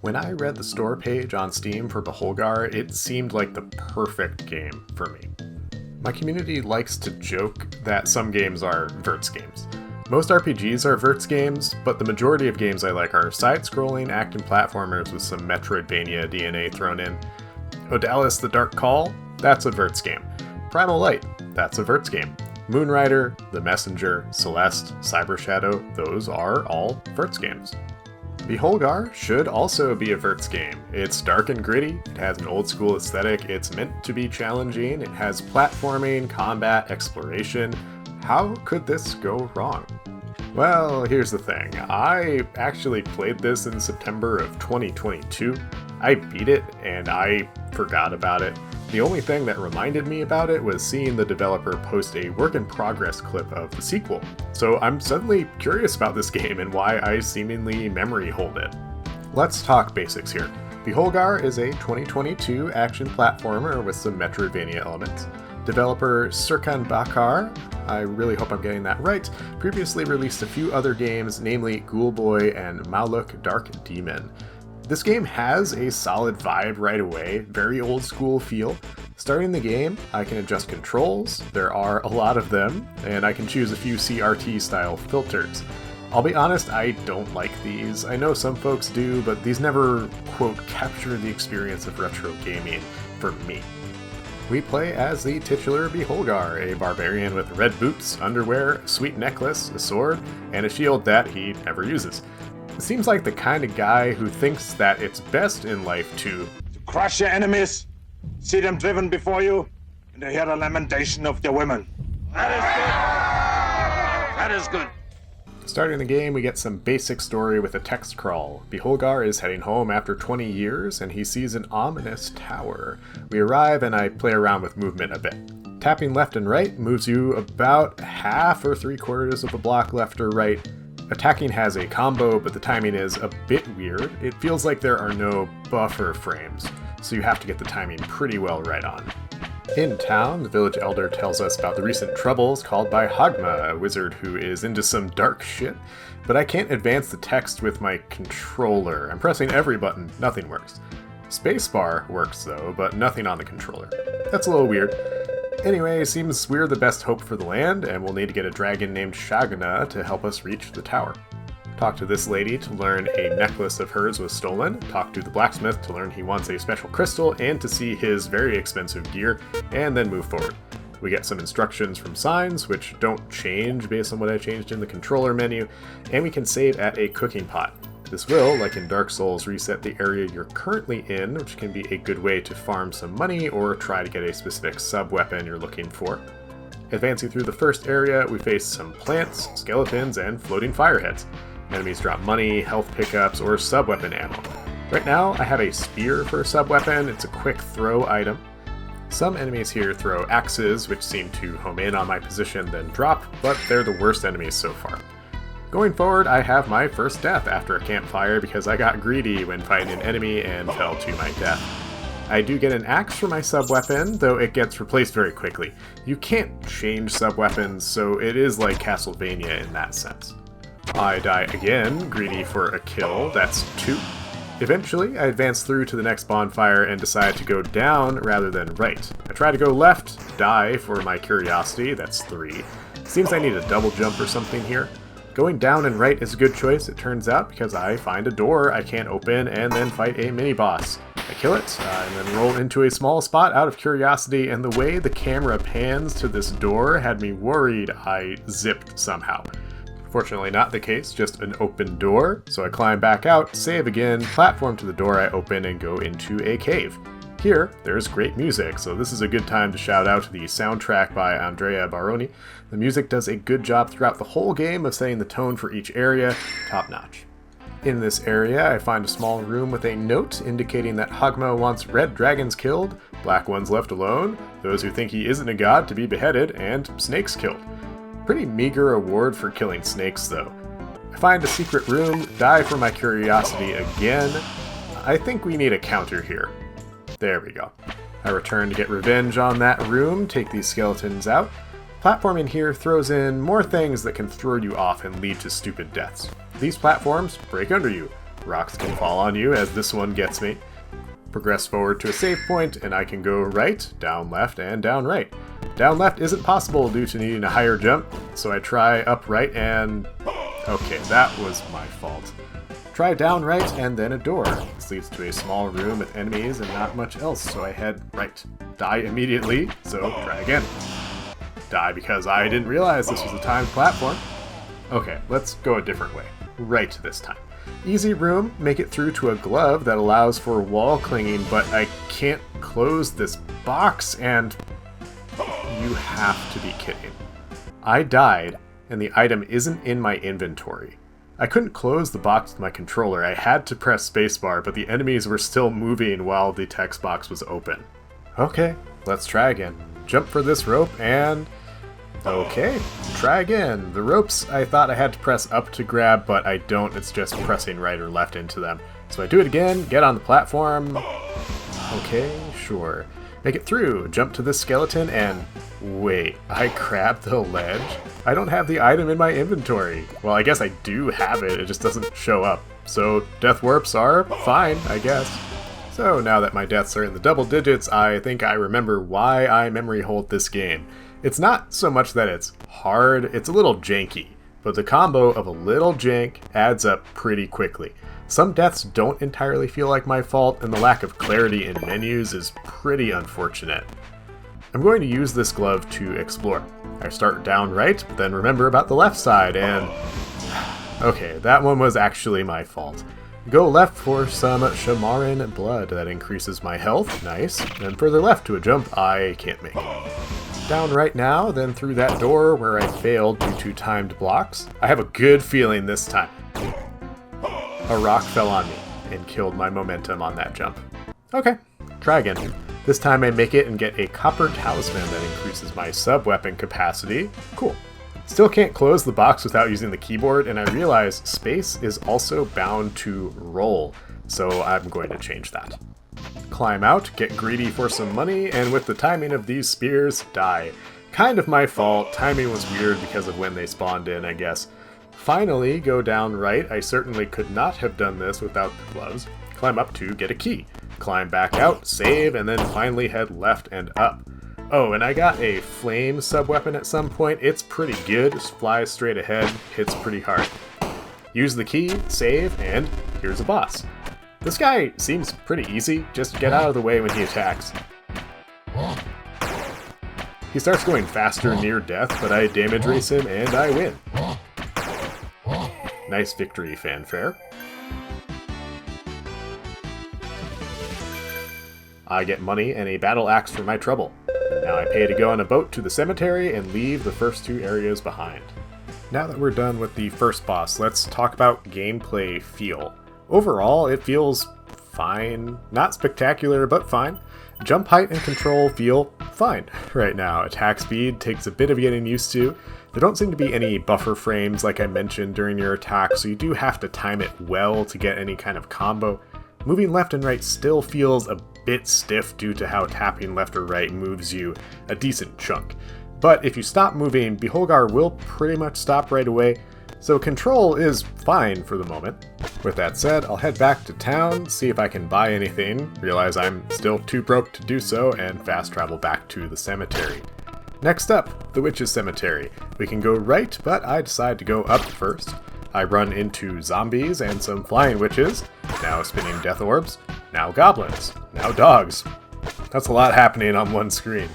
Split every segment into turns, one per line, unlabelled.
When I read the store page on Steam for Beholgar, it seemed like the perfect game for me. My community likes to joke that some games are Verts games. Most RPGs are Verts games, but the majority of games I like are side-scrolling action platformers with some metroidvania DNA thrown in. Odalis the Dark Call? That's a Verts game. Primal Light? That's a Verts game. Moonrider, The Messenger, Celeste, Cyber Shadow, those are all Verts games. Beholgar should also be a Verts game. It's dark and gritty, it has an old school aesthetic, it's meant to be challenging, it has platforming, combat, exploration. How could this go wrong? Well, here's the thing. I actually played this in September of 2022. I beat it and I forgot about it. The only thing that reminded me about it was seeing the developer post a work-in-progress clip of the sequel. So I'm suddenly curious about this game and why I seemingly memory hold it. Let's talk basics here. Beholgar is a 2022 action platformer with some metroidvania elements. Developer Serkan Bakar, I really hope I'm getting that right, previously released a few other games, namely Ghoul Boy and Maluk Dark Demon. This game has a solid vibe right away, very old school feel. Starting the game, I can adjust controls, there are a lot of them, and I can choose a few CRT style filters. I'll be honest, I don't like these. I know some folks do, but these never, quote, capture the experience of retro gaming for me. We play as the titular Beholgar, a barbarian with red boots, underwear, a sweet necklace, a sword, and a shield that he never uses. Seems like the kind of guy who thinks that it's best in life to
crush your enemies, see them driven before you, and to hear the lamentation of their women. That is good. That is good.
Starting the game, we get some basic story with a text crawl. Beholgar is heading home after 20 years, and he sees an ominous tower. We arrive, and I play around with movement a bit. Tapping left and right moves you about half or 3/4 of a block left or right. Attacking has a combo, but the timing is a bit weird. It feels like there are no buffer frames, so you have to get the timing pretty well right on. In town, the village elder tells us about the recent troubles caused by Hagma, a wizard who is into some dark shit, but I can't advance the text with my controller. I'm pressing every button, nothing works. Spacebar works though, but nothing on the controller. That's a little weird. Anyway, seems we're the best hope for the land, and we'll need to get a dragon named Shagna to help us reach the tower. Talk to this lady to learn a necklace of hers was stolen, talk to the blacksmith to learn he wants a special crystal and to see his very expensive gear, and then move forward. We get some instructions from signs, which don't change based on what I changed in the controller menu, and we can save at a cooking pot. This will, like in Dark Souls, reset the area you're currently in, which can be a good way to farm some money or try to get a specific sub-weapon you're looking for. Advancing through the first area, we face some plants, skeletons, and floating fireheads. Enemies drop money, health pickups, or sub-weapon ammo. Right now, I have a spear for a sub-weapon. It's a quick throw item. Some enemies here throw axes, which seem to home in on my position then drop, but they're the worst enemies so far. Going forward, I have my first death after a campfire because I got greedy when fighting an enemy and fell to my death. I do get an axe for my sub-weapon, though it gets replaced very quickly. You can't change sub-weapons, so it is like Castlevania in that sense. I die again, greedy for a kill, that's 2. Eventually, I advance through to the next bonfire and decide to go down rather than right. I try to go left, die for my curiosity, that's 3. Seems I need a double jump or something here. Going down and right is a good choice, it turns out, because I find a door I can't open and then fight a mini-boss. I kill it, and then roll into a small spot out of curiosity, and the way the camera pans to this door had me worried I zipped somehow. Fortunately not the case, just an open door, so I climb back out, save again, platform to the door I open, and go into a cave. Here, there's great music, so this is a good time to shout out the soundtrack by Andrea Baroni. The music does a good job throughout the whole game of setting the tone for each area, top notch. In this area, I find a small room with a note indicating that Hagma wants red dragons killed, black ones left alone, those who think he isn't a god to be beheaded, and snakes killed. Pretty meager award for killing snakes, though. I find a secret room, die for my curiosity again. I think we need a counter here. There we go. I return to get revenge on that room, take these skeletons out. Platforming here throws in more things that can throw you off and lead to stupid deaths. These platforms break under you. Rocks can fall on you, as this one gets me. Progress forward to a save point, and I can go right, down left, and down right. Down left isn't possible due to needing a higher jump, so I try up right and... okay, that was my fault. Try down right and then a door. This leads to a small room with enemies and not much else, so I head right. Die immediately, so try again. Die because I didn't realize this was a timed platform. Okay, let's go a different way. Right this time. Easy room, make it through to a glove that allows for wall clinging, but I can't close this box and... you have to be kidding. I died, and the item isn't in my inventory. I couldn't close the box with my controller. I had to press spacebar, but the enemies were still moving while the text box was open. Okay, let's try again. Jump for this rope and... okay, try again. The ropes I thought I had to press up to grab, but I don't. It's just pressing right or left into them. So I do it again, get on the platform. Okay, sure. Make it through, jump to this skeleton, and wait, I grabbed the ledge? I don't have the item in my inventory. Well, I guess I do have it, it just doesn't show up. So death warps are fine, I guess. So now that my deaths are in the double digits, I think I remember why I memory hold this game. It's not so much that it's hard, it's a little janky, but the combo of a little jank adds up pretty quickly. Some deaths don't entirely feel like my fault, and the lack of clarity in menus is pretty unfortunate. I'm going to use this glove to explore. I start down right, but then remember about the left side, and... okay, that one was actually my fault. Go left for some Shamaran blood that increases my health, nice, and further left to a jump I can't make. Down right now, then through that door where I failed due to timed blocks. I have a good feeling this time. A rock fell on me and killed my momentum on that jump. Okay, try again. This time I make it and get a copper talisman that increases my sub-weapon capacity. Cool. Still can't close the box without using the keyboard, and I realize space is also bound to roll, so I'm going to change that. Climb out, get greedy for some money, and with the timing of these spears, die. Kind of my fault, timing was weird because of when they spawned in, I guess. Finally, go down right. I certainly could not have done this without the gloves. Climb up to get a key. Climb back out, save, and then finally head left and up. Oh, and I got a flame sub-weapon at some point. It's pretty good, just flies straight ahead, hits pretty hard. Use the key, save, and here's a boss. This guy seems pretty easy, just get out of the way when he attacks. He starts going faster near death, but I damage race him and I win. Nice victory fanfare. I get money and a battle axe for my trouble. Now I pay to go on a boat to the cemetery and leave the first two areas behind. Now that we're done with the first boss, let's talk about gameplay feel. Overall, it feels fine. Not spectacular, but fine. Jump height and control feel fine right now. Attack speed takes a bit of getting used to. There don't seem to be any buffer frames like I mentioned during your attack, so you do have to time it well to get any kind of combo. Moving left and right still feels a bit stiff due to how tapping left or right moves you a decent chunk. But if you stop moving, Beholgar will pretty much stop right away, so control is fine for the moment. With that said, I'll head back to town, see if I can buy anything, realize I'm still too broke to do so, and fast travel back to the cemetery. Next up, the Witch's Cemetery. We can go right, but I decide to go up first. I run into zombies and some flying witches, now spinning death orbs, now goblins, now dogs. That's a lot happening on one screen.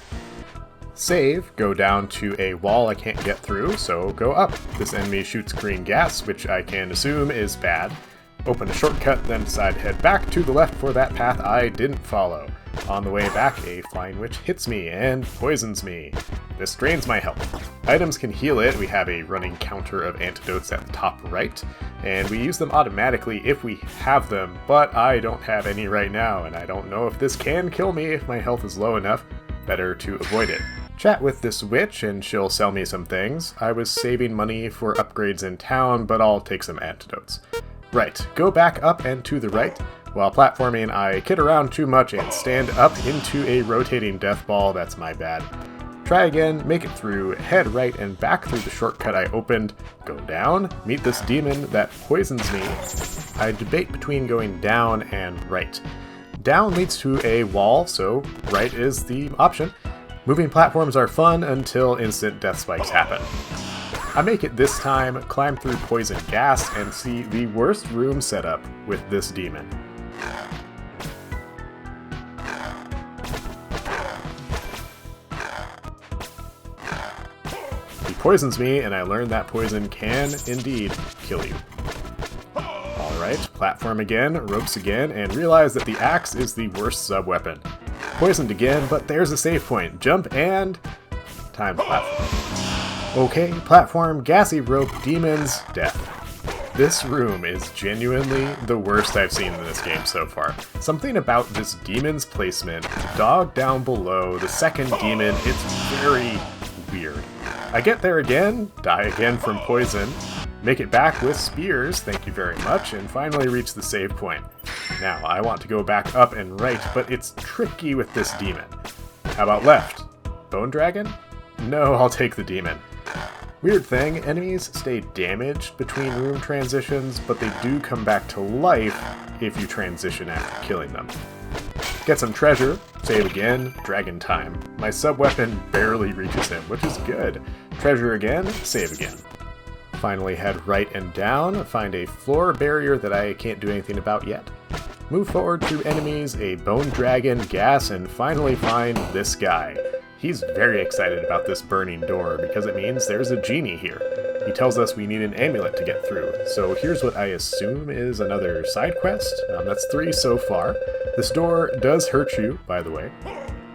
Save, go down to a wall I can't get through, so go up. This enemy shoots green gas, which I can assume is bad. Open a shortcut, then decide to head back to the left for that path I didn't follow. On the way back, a flying witch hits me and poisons me. This drains my health. Items can heal it. We have a running counter of antidotes at the top right, and we use them automatically if we have them, but I don't have any right now, and I don't know if this can kill me if my health is low enough. Better to avoid it. Chat with this witch and she'll sell me some things. I was saving money for upgrades in town, but I'll take some antidotes. Right, go back up and to the right. While platforming, I kid around too much and stand up into a rotating death ball. That's my bad. Try again, make it through, head right and back through the shortcut I opened, go down, meet this demon that poisons me. I debate between going down and right. Down leads to a wall, so right is the option. Moving platforms are fun until instant death spikes happen. I make it this time, climb through poison gas, and see the worst room setup with this demon. He poisons me, and I learn that poison can indeed kill you. Alright, platform again, ropes again, and realize that the axe is the worst sub-weapon. Poisoned again, but there's a save point. Jump and... time platform. Okay, platform, gassy rope, demons, death. This room is genuinely the worst I've seen in this game so far. Something about this demon's placement, the dog down below, the second demon, it's very weird. I get there again, die again from poison, make it back with spears, thank you very much, and finally reach the save point. Now, I want to go back up and right, but it's tricky with this demon. How about left? Bone dragon? No, I'll take the demon. Weird thing, enemies stay damaged between room transitions, but they do come back to life if you transition after killing them. Get some treasure, save again, dragon time. My sub-weapon barely reaches him, which is good. Treasure again, save again. Finally head right and down, find a floor barrier that I can't do anything about yet. Move forward through enemies, a bone dragon, gas, and finally find this guy. He's very excited about this burning door because it means there's a genie here. He tells us we need an amulet to get through, so here's what I assume is another side quest. That's 3 so far. This door does hurt you, by the way.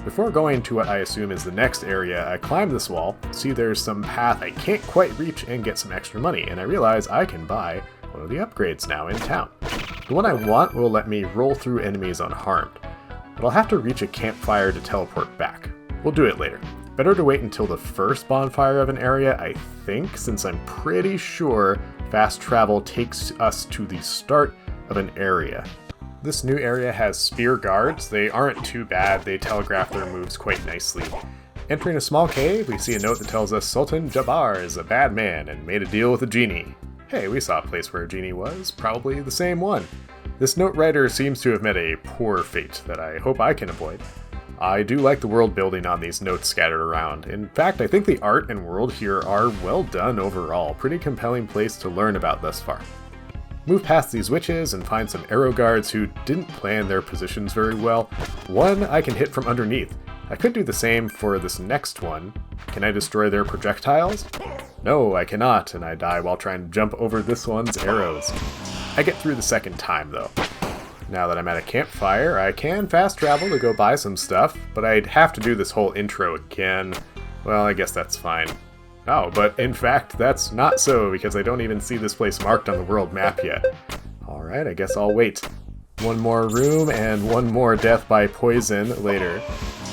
Before going to what I assume is the next area, I climb this wall, see there's some path I can't quite reach and get some extra money, and I realize I can buy one of the upgrades now in town. The one I want will let me roll through enemies unharmed, but I'll have to reach a campfire to teleport back. We'll do it later. Better to wait until the first bonfire of an area, I think, since I'm pretty sure fast travel takes us to the start of an area. This new area has spear guards. They aren't too bad, they telegraph their moves quite nicely. Entering a small cave, we see a note that tells us Sultan Jabbar is a bad man and made a deal with a genie. Hey, we saw a place where a genie was, probably the same one. This note writer seems to have met a poor fate that I hope I can avoid. I do like the world building on these notes scattered around. In fact, I think the art and world here are well done overall. Pretty compelling place to learn about thus far. Move past these witches and find some arrow guards who didn't plan their positions very well. One I can hit from underneath. I could do the same for this next one. Can I destroy their projectiles? No, I cannot, and I die while trying to jump over this one's arrows. I get through the second time, though. Now that I'm at a campfire, I can fast travel to go buy some stuff, but I'd have to do this whole intro again. Well, I guess that's fine. Oh, but in fact, that's not so, because I don't even see this place marked on the world map yet. Alright, I guess I'll wait. One more room and one more death by poison later.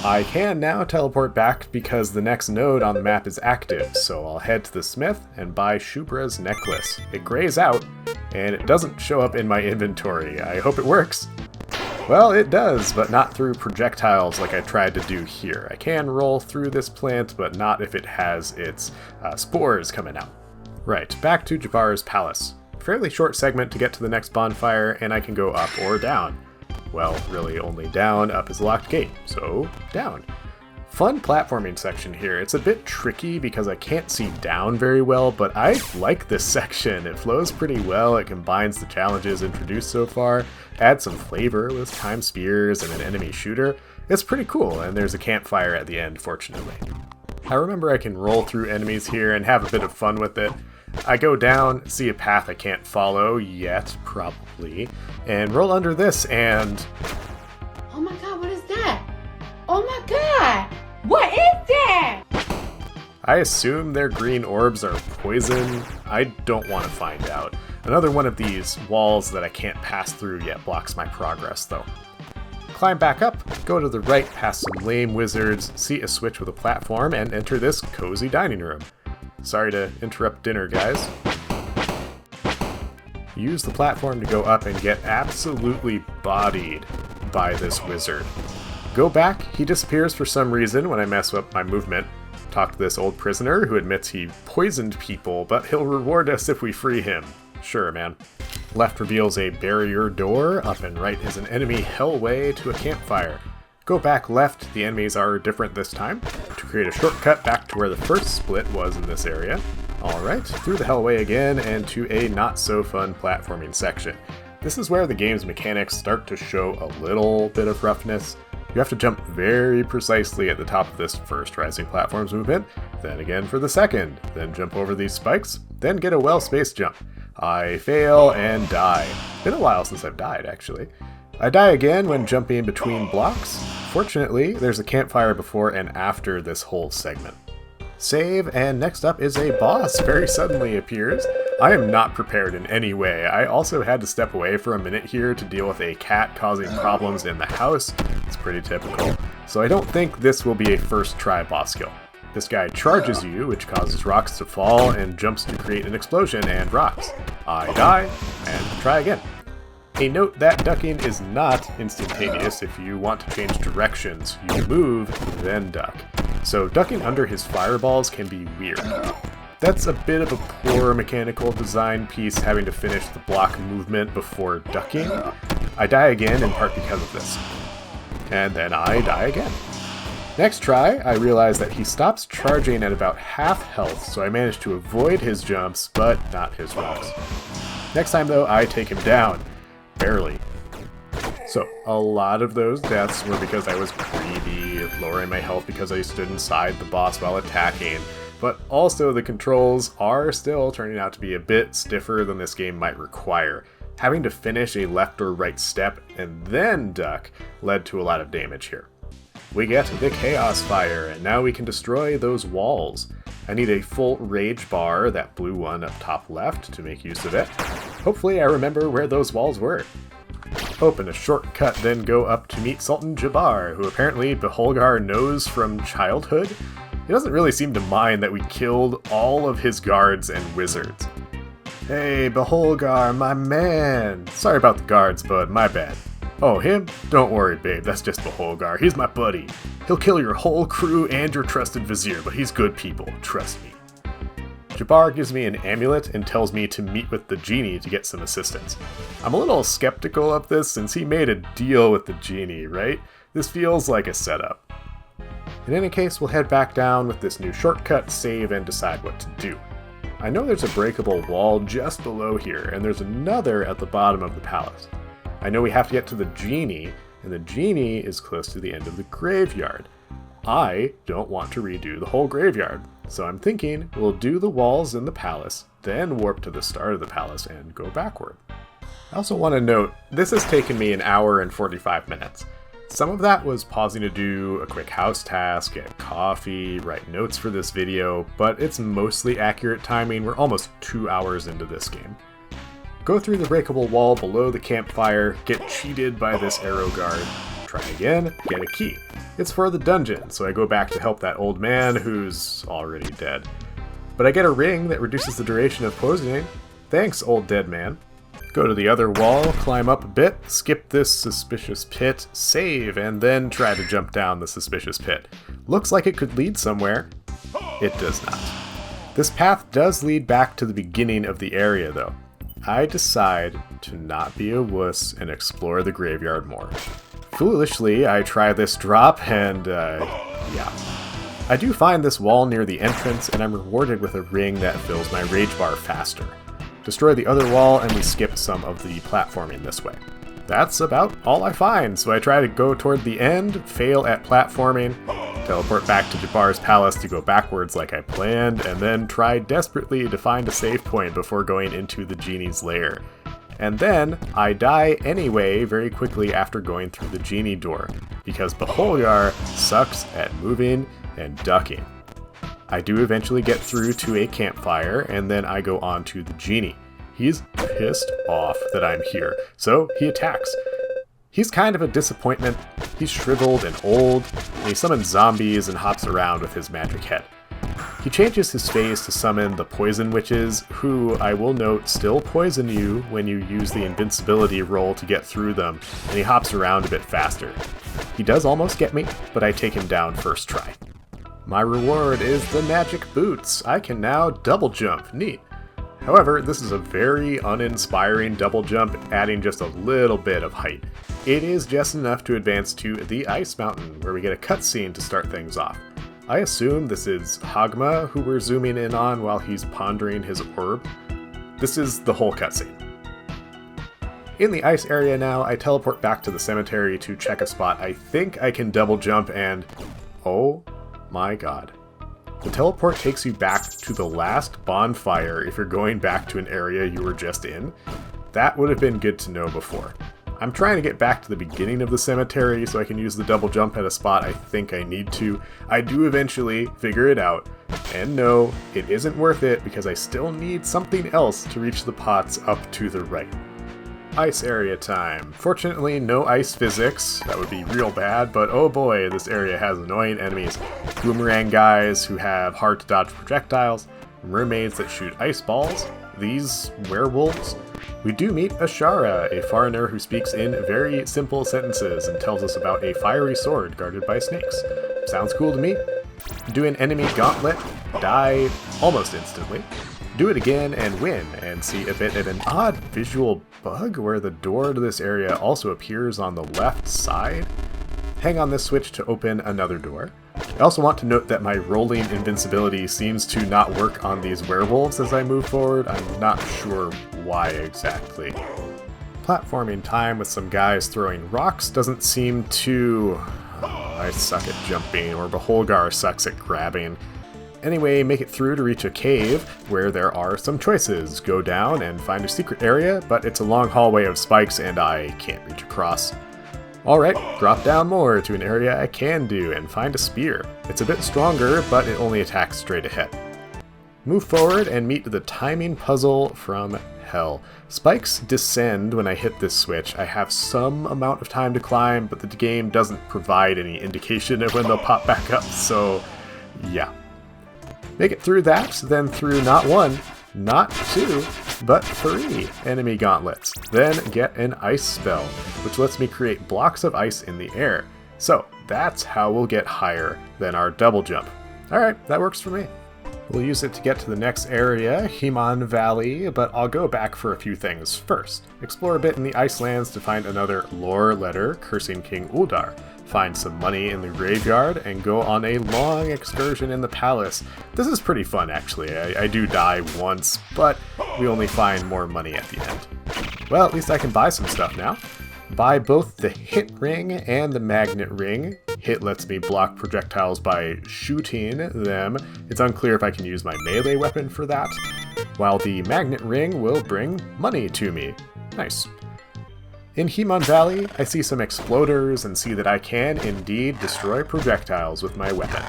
I can now teleport back because the next node on the map is active, so I'll head to the smith and buy Shubra's necklace. It grays out, and it doesn't show up in my inventory. I hope it works. Well, it does, but not through projectiles like I tried to do here. I can roll through this plant, but not if it has its spores coming out. Right, back to Jabbar's palace. Fairly short segment to get to the next bonfire, and I can go up or down. Well, really only down. Up is a locked gate, so down. Fun platforming section here. It's a bit tricky because I can't see down very well, but I like this section. It flows pretty well. It combines the challenges introduced so far, adds some flavor with timed spears and an enemy shooter. It's pretty cool, and there's a campfire at the end, fortunately. I remember I can roll through enemies here and have a bit of fun with it. I go down, see a path I can't follow yet, probably, and roll under this and...
Oh my god, what is that? Oh my god! What is that?
I assume their green orbs are poison. I don't want to find out. Another one of these walls that I can't pass through yet blocks my progress, though. Climb back up, go to the right past some lame wizards, see a switch with a platform, and enter this cozy dining room. Sorry to interrupt dinner, guys. Use the platform to go up and get absolutely bodied by this wizard. Go back, he disappears for some reason when I mess up my movement. Talk to this old prisoner who admits he poisoned people, but he'll reward us if we free him. Sure, man. Left reveals a barrier door, up and right is an enemy hellway to a campfire. Go back left, the enemies are different this time, to create a shortcut back to where the first split was in this area. Alright, through the hellway again, and to a not-so-fun platforming section. This is where the game's mechanics start to show a little bit of roughness. You have to jump very precisely at the top of this first rising platforms movement, then again for the second, then jump over these spikes, then get a well-spaced jump. I fail and die. Been a while since I've died, actually. I die again when jumping between blocks. Fortunately, there's a campfire before and after this whole segment. Save, and next up is a boss very suddenly appears. I am not prepared in any way. I also had to step away for a minute here to deal with a cat causing problems in the house. It's pretty typical. So I don't think this will be a first try boss kill. This guy charges you, which causes rocks to fall, and jumps to create an explosion and rocks. I die, and try again. A note that ducking is not instantaneous. If you want to change directions, you move, then duck. So ducking under his fireballs can be weird. That's a bit of a poor mechanical design piece, having to finish the block movement before ducking. I die again in part because of this. And then I die again. Next try, I realize that he stops charging at about half health, so I manage to avoid his jumps, but not his rocks. Next time though, I take him down. Barely. So, a lot of those deaths were because I was greedy, lowering my health because I stood inside the boss while attacking, but also the controls are still turning out to be a bit stiffer than this game might require. Having to finish a left or right step and then duck led to a lot of damage here. We get the Chaos Fire, and now we can destroy those walls. I need a full rage bar, that blue one up top left, to make use of it. Hopefully I remember where those walls were. Open a shortcut, then go up to meet Sultan Jabbar, who apparently Beholgar knows from childhood. He doesn't really seem to mind that we killed all of his guards and wizards. Hey, Beholgar, my man! Sorry about the guards, but my bad. Oh, him? Don't worry, babe, that's just Beholgar. He's my buddy. He'll kill your whole crew and your trusted vizier, but he's good people, trust me. Jabbar gives me an amulet and tells me to meet with the genie to get some assistance. I'm a little skeptical of this since he made a deal with the genie, right? This feels like a setup. In any case, we'll head back down with this new shortcut, save, and decide what to do. I know there's a breakable wall just below here, and there's another at the bottom of the palace. I know we have to get to the genie, and the genie is close to the end of the graveyard. I don't want to redo the whole graveyard, so I'm thinking we'll do the walls in the palace, then warp to the start of the palace and go backward. I also want to note, this has taken me an hour and 45 minutes. Some of that was pausing to do a quick house task, get coffee, write notes for this video, but it's mostly accurate timing. We're almost 2 hours into this game. Go through the breakable wall below the campfire, get cheated by this arrow guard, try again, get a key. It's for the dungeon, so I go back to help that old man who's already dead. But I get a ring that reduces the duration of poisoning. Thanks, old dead man. Go to the other wall, climb up a bit, skip this suspicious pit, save, and then try to jump down the suspicious pit. Looks like it could lead somewhere. It does not. This path does lead back to the beginning of the area, though. I decide to not be a wuss and explore the graveyard more. Foolishly, I try this drop, and yeah. I do find this wall near the entrance, and I'm rewarded with a ring that fills my rage bar faster. Destroy the other wall, and we skip some of the platforming this way. That's about all I find, so I try to go toward the end, fail at platforming, teleport back to Jabbar's palace to go backwards like I planned, and then try desperately to find a save point before going into the genie's lair. And then, I die anyway very quickly after going through the genie door, because Beholgar sucks at moving and ducking. I do eventually get through to a campfire, and then I go on to the genie. He's pissed off that I'm here, so he attacks. He's kind of a disappointment. He's shriveled and old, and he summons zombies and hops around with his magic head. He changes his phase to summon the poison witches, who, I will note, still poison you when you use the invincibility roll to get through them, and he hops around a bit faster. He does almost get me, but I take him down first try. My reward is the magic boots. I can now double jump. Neat. However, this is a very uninspiring double jump, adding just a little bit of height. It is just enough to advance to the Ice Mountain, where we get a cutscene to start things off. I assume this is Hagma, who we're zooming in on while he's pondering his orb. This is the whole cutscene. In the ice area now, I teleport back to the cemetery to check a spot. I think I can double jump and... oh my god. The teleport takes you back to the last bonfire if you're going back to an area you were just in. That would have been good to know before. I'm trying to get back to the beginning of the cemetery so I can use the double jump at a spot I think I need to. I do eventually figure it out, and no, it isn't worth it because I still need something else to reach the pots up to the right. Ice area time. Fortunately, no ice physics. That would be real bad, but oh boy, this area has annoying enemies. Boomerang guys who have hard to dodge projectiles, mermaids that shoot ice balls, these werewolves. We do meet Ashara, a foreigner who speaks in very simple sentences and tells us about a fiery sword guarded by snakes. Sounds cool to me. Do an enemy gauntlet, die almost instantly. Do it again and win, and see a bit of an odd visual bug where the door to this area also appears on the left side. Hang on this switch to open another door. I also want to note that my rolling invincibility seems to not work on these werewolves as I move forward. I'm not sure why exactly. Platforming time with some guys throwing rocks doesn't seem to... oh, I suck at jumping, or Beholgar sucks at grabbing. Anyway, make it through to reach a cave where there are some choices. Go down and find a secret area, but it's a long hallway of spikes and I can't reach across. Alright, drop down more to an area I can do and find a spear. It's a bit stronger, but it only attacks straight ahead. Move forward and meet the timing puzzle from hell. Spikes descend when I hit this switch. I have some amount of time to climb, but the game doesn't provide any indication of when they'll pop back up, so yeah. Make it through that, then through not one, not two, but 3 enemy gauntlets. Then get an ice spell, which lets me create blocks of ice in the air. So that's how we'll get higher than our double jump. Alright, that works for me. We'll use it to get to the next area, Himan Valley, but I'll go back for a few things first. Explore a bit in the Icelands to find another lore letter cursing King Uldar. Find some money in the graveyard, and go on a long excursion in the palace. This is pretty fun, actually. I do die once, but we only find more money at the end. Well, at least I can buy some stuff now. Buy both the hit ring and the magnet ring. Hit lets me block projectiles by shooting them. It's unclear if I can use my melee weapon for that, while the magnet ring will bring money to me. Nice. In Himan Valley, I see some exploders and see that I can indeed destroy projectiles with my weapon.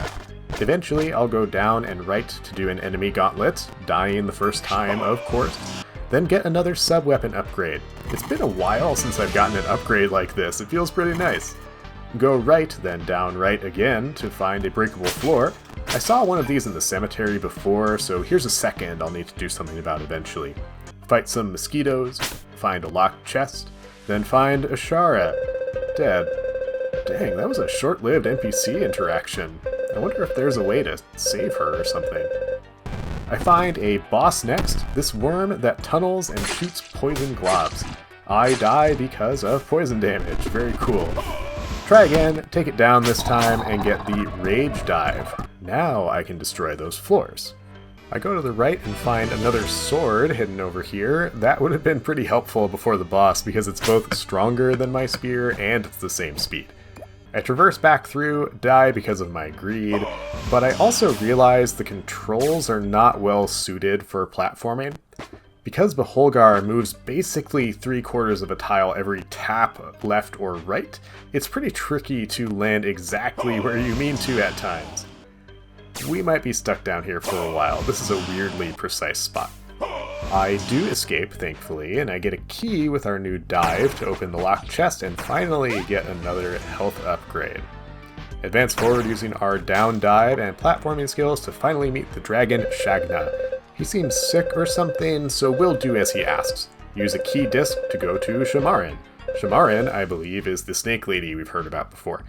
Eventually, I'll go down and right to do an enemy gauntlet, dying the first time, of course, then get another sub-weapon upgrade. It's been a while since I've gotten an upgrade like this. It feels pretty nice. Go right, then down right again to find a breakable floor. I saw one of these in the cemetery before, so here's a second I'll need to do something about eventually. Fight some mosquitoes, find a locked chest, then find Ashara, dead. Dang, that was a short-lived NPC interaction. I wonder if there's a way to save her or something. I find a boss next, this worm that tunnels and shoots poison globs. I die because of poison damage, very cool. Try again, take it down this time, and get the rage dive. Now I can destroy those floors. I go to the right and find another sword hidden over here. That would have been pretty helpful before the boss because it's both stronger than my spear and it's the same speed. I traverse back through, die because of my greed, but I also realize the controls are not well suited for platforming. Because Beholgar moves basically 3/4 of a tile every tap left or right, it's pretty tricky to land exactly where you mean to at times. We might be stuck down here for a while. This is a weirdly precise spot. I do escape, thankfully, and I get a key with our new dive to open the locked chest and finally get another health upgrade. Advance forward using our down dive and platforming skills to finally meet the dragon Shagna. He seems sick or something, so we'll do as he asks. Use a key disc to go to Shamarin. Shamarin, I believe, is the snake lady we've heard about before.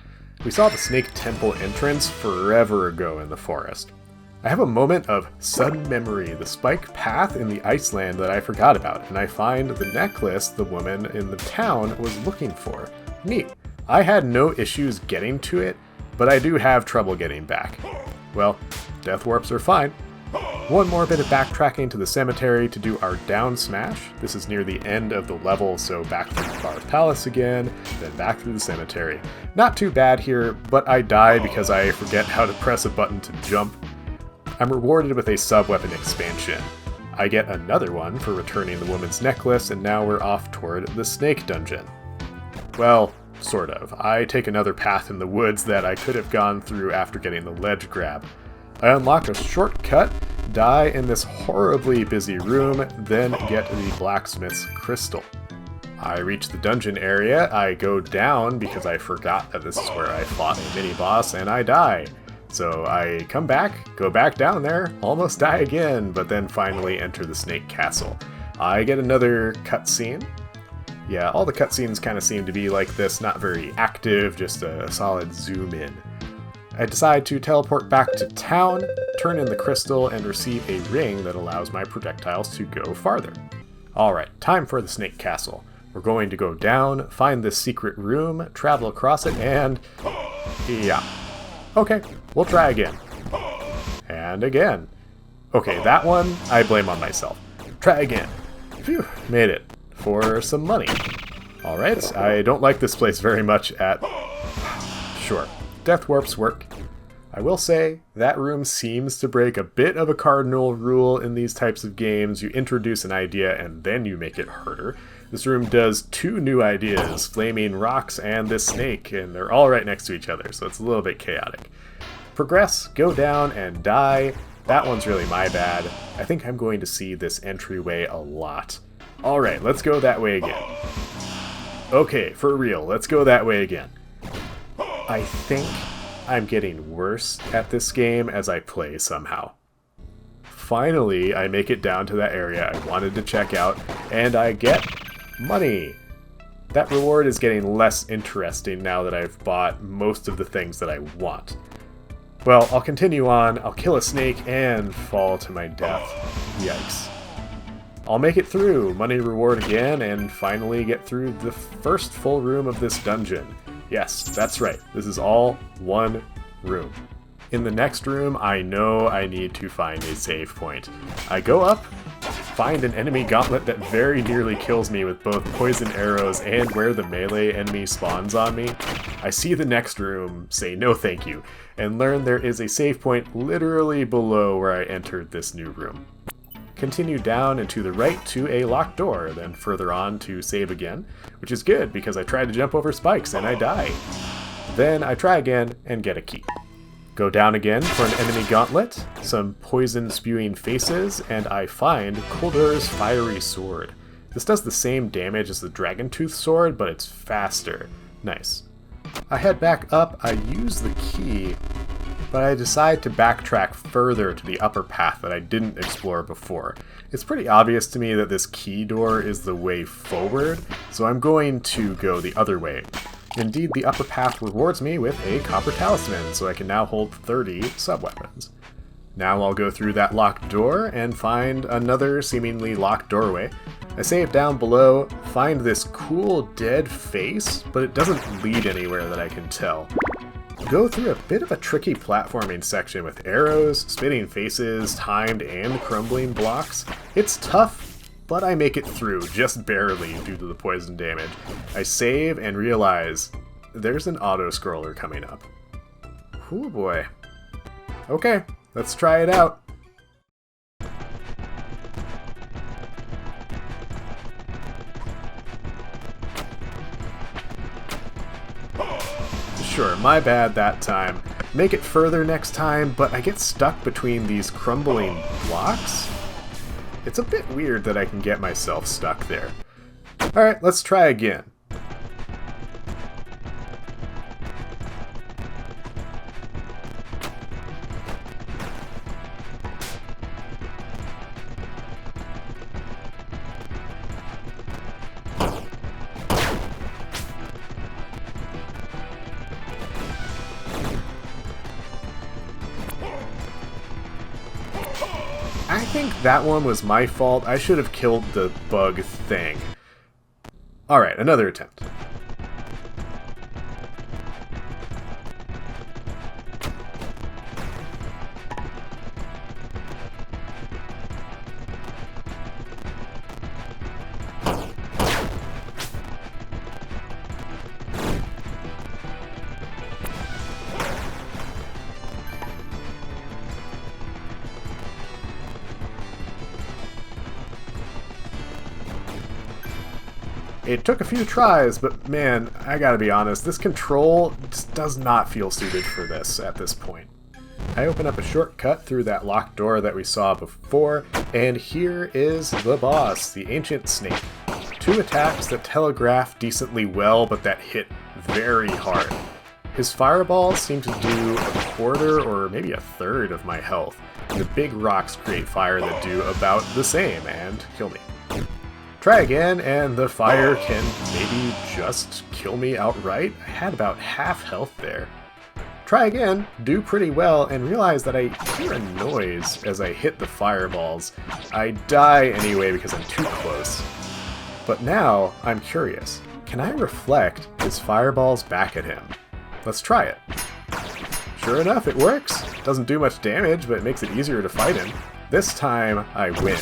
We saw the snake temple entrance forever ago in the forest. I have a moment of sudden memory, the spiked path in the Iceland that I forgot about, and I find the necklace the woman in the town was looking for. Neat. I had no issues getting to it, but I do have trouble getting back. Well, death warps are fine. One more bit of backtracking to the cemetery to do our down smash. This is near the end of the level, so back through the Bar Palace again, then back through the cemetery. Not too bad here, but I die because I forget how to press a button to jump. I'm rewarded with a sub-weapon expansion. I get another one for returning the woman's necklace, and now we're off toward the snake dungeon. Well, sort of. I take another path in the woods that I could have gone through after getting the ledge grab. I unlock a shortcut, die in this horribly busy room, then get the blacksmith's crystal. I reach the dungeon area, I go down because I forgot that this is where I fought a mini-boss, and I die. So I come back, go back down there, almost die again, but then finally enter the snake castle. I get another cutscene. Yeah, all the cutscenes kind of seem to be like this, not very active, just a solid zoom in. I decide to teleport back to town, turn in the crystal, and receive a ring that allows my projectiles to go farther. Alright, time for the snake castle. We're going to go down, find this secret room, travel across it, and... yeah. Okay, we'll try again. And again. Okay, that one I blame on myself. Try again. Phew, made it. For some money. Alright, I don't like this place very much at... sure. Death warps work. I will say, that room seems to break a bit of a cardinal rule in these types of games. You introduce an idea and then you make it harder. This room does two new ideas, flaming rocks and this snake, and they're all right next to each other, so it's a little bit chaotic. Progress, go down, and die. That one's really my bad. I think I'm going to see this entryway a lot. Alright, let's go that way again. Okay, for real, let's go that way again. I think I'm getting worse at this game as I play somehow. Finally, I make it down to that area I wanted to check out, and I get money. That reward is getting less interesting now that I've bought most of the things that I want. Well, I'll continue on, I'll kill a snake, and fall to my death. Yikes. I'll make it through, money reward again, and finally get through the first full room of this dungeon. Yes, that's right. This is all one room. In the next room, I know I need to find a save point. I go up, find an enemy gauntlet that very nearly kills me with both poison arrows and where the melee enemy spawns on me. I see the next room, say no thank you, and learn there is a save point literally below where I entered this new room. Continue down and to the right to a locked door, then further on to save again, which is good because I tried to jump over spikes and I die. Then I try again and get a key. Go down again for an enemy gauntlet, some poison spewing faces, and I find Kuldur's fiery sword. This does the same damage as the Dragon Tooth sword, but it's faster. Nice. I head back up, I use the key, but I decide to backtrack further to the upper path that I didn't explore before. It's pretty obvious to me that this key door is the way forward, so I'm going to go the other way. Indeed, the upper path rewards me with a copper talisman, so I can now hold 30 sub-weapons. Now I'll go through that locked door and find another seemingly locked doorway. I save down below, find this cool dead face, but it doesn't lead anywhere that I can tell. Go through a bit of a tricky platforming section with arrows, spitting faces, timed and crumbling blocks. It's tough, but I make it through, just barely due to the poison damage. I save and realize there's an auto-scroller coming up. Ooh boy. Okay, let's try it out. Sure, my bad that time. Make it further next time, but I get stuck between these crumbling blocks? It's a bit weird that I can get myself stuck there. Alright, let's try again. think that one was my fault. I should have killed the bug thing. Alright, another attempt. It took a few tries, but man, I gotta be honest, this control just does not feel suited for this at this point. I open up a shortcut through that locked door that we saw before, and here is the boss, the Ancient Snake. 2 attacks that telegraph decently well, but that hit very hard. His fireballs seem to do a quarter or maybe a third of my health, and the big rocks create fire that do about the same and kill me. Try again, and the fire can maybe just kill me outright. I had about half health there. Try again, do pretty well, and realize that I hear a noise as I hit the fireballs. I die anyway because I'm too close. But now, I'm curious. Can I reflect his fireballs back at him? Let's try it. Sure enough, it works. Doesn't do much damage, but it makes it easier to fight him. This time, I win.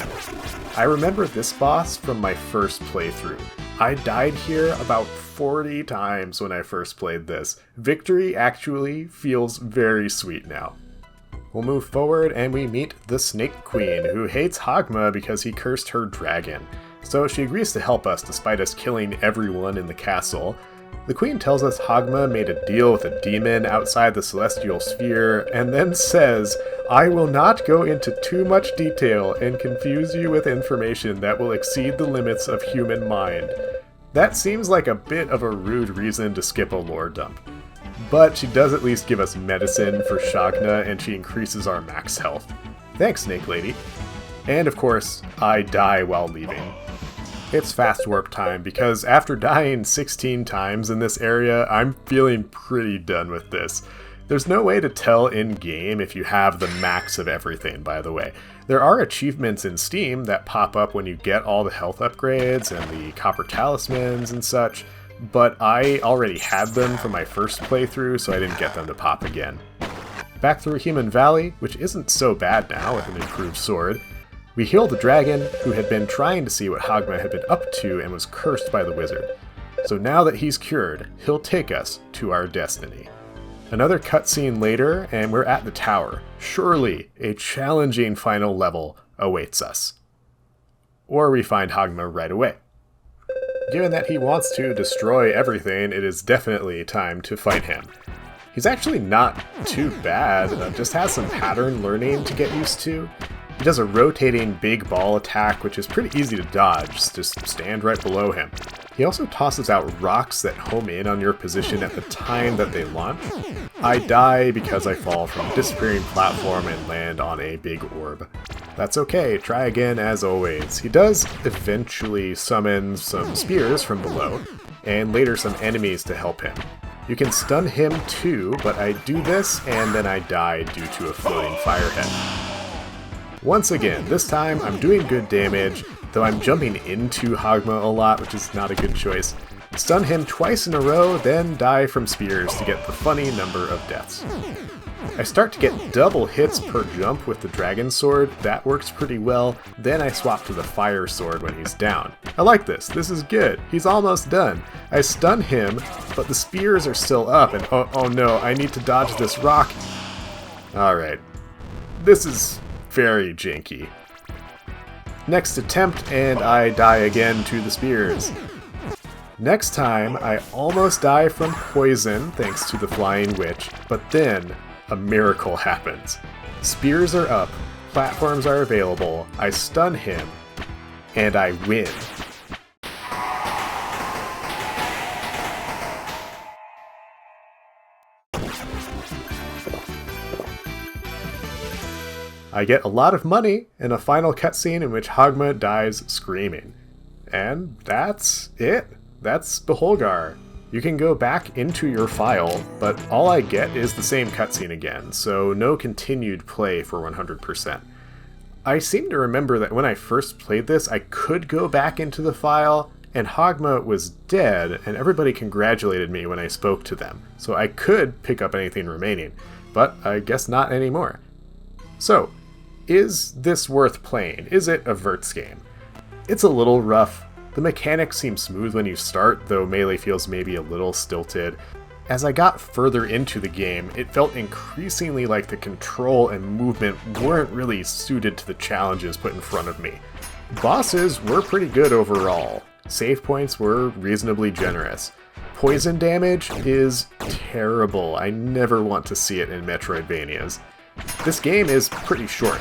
I remember this boss from my first playthrough. I died here about 40 times when I first played this. Victory actually feels very sweet now. We'll move forward and we meet the Snake Queen, who hates Hogma because he cursed her dragon. So she agrees to help us despite us killing everyone in the castle. The Queen tells us Hogma made a deal with a demon outside the celestial sphere, and then says, "I will not go into too much detail and confuse you with information that will exceed the limits of human mind." That seems like a bit of a rude reason to skip a lore dump. But she does at least give us medicine for Shagna, and she increases our max health. Thanks, Snake Lady. And of course, I die while leaving. It's fast warp time, because after dying 16 times in this area, I'm feeling pretty done with this. There's no way to tell in-game if you have the max of everything, by the way. There are achievements in Steam that pop up when you get all the health upgrades and the copper talismans and such, but I already had them from my first playthrough, so I didn't get them to pop again. Back through Human Valley, which isn't so bad now with an improved sword. We heal the dragon, who had been trying to see what Hogma had been up to and was cursed by the wizard. So now that he's cured, he'll take us to our destiny. Another cutscene later, and we're at the tower. Surely, a challenging final level awaits us. Or we find Hogma right away. Given that he wants to destroy everything, it is definitely time to fight him. He's actually not too bad, just has some pattern learning to get used to. He does a rotating big ball attack, which is pretty easy to dodge, just stand right below him. He also tosses out rocks that home in on your position at the time that they launch. I die because I fall from a disappearing platform and land on a big orb. That's okay, try again as always. He does eventually summon some spears from below, and later some enemies to help him. You can stun him too, but I do this and then I die due to a floating firehead. Once again, this time I'm doing good damage, though I'm jumping into Hogma a lot, which is not a good choice. Stun him twice in a row, then die from spears to get the funny number of deaths. I start to get double hits per jump with the dragon sword. That works pretty well. Then I swap to the fire sword when he's down. I like this. This is good. He's almost done. I stun him, but the spears are still up, and oh no, I need to dodge this rock. Alright. This is very janky. Next attempt, and I die again to the spears. Next time, I almost die from poison thanks to the flying witch, but then a miracle happens. Spears are up, platforms are available, I stun him, and I win. I get a lot of money in a final cutscene in which Hogma dies screaming. And that's it. That's Beholgar. You can go back into your file, but all I get is the same cutscene again, so no continued play for 100%. I seem to remember that when I first played this, I could go back into the file, and Hogma was dead, and everybody congratulated me when I spoke to them, so I could pick up anything remaining, but I guess not anymore. So, is this worth playing? Is it a Verts game? It's a little rough. The mechanics seem smooth when you start, though melee feels maybe a little stilted. As I got further into the game, it felt increasingly like the control and movement weren't really suited to the challenges put in front of me. Bosses were pretty good overall. Save points were reasonably generous. Poison damage is terrible. I never want to see it in Metroidvanias. This game is pretty short.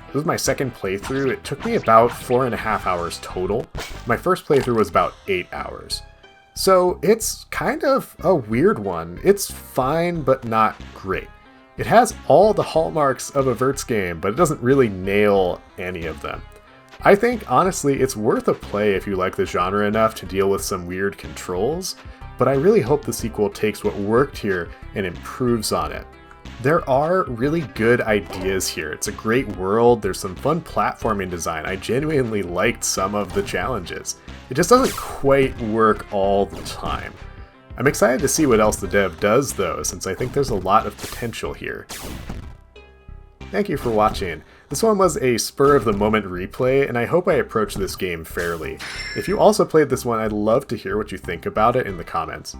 This was my second playthrough. It took me about 4.5 hours total. My first playthrough was about 8 hours. So it's kind of a weird one. It's fine, but not great. It has all the hallmarks of a Verts game, but it doesn't really nail any of them. I think, honestly, it's worth a play if you like the genre enough to deal with some weird controls, but I really hope the sequel takes what worked here and improves on it. There are really good ideas here. It's a great world, there's some fun platforming design. I genuinely liked some of the challenges. It just doesn't quite work all the time. I'm excited to see what else the dev does though, since I think there's a lot of potential here. Thank you for watching. This one was a spur-of-the-moment replay, and I hope I approached this game fairly. If you also played this one, I'd love to hear what you think about it in the comments.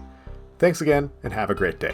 Thanks again, and have a great day.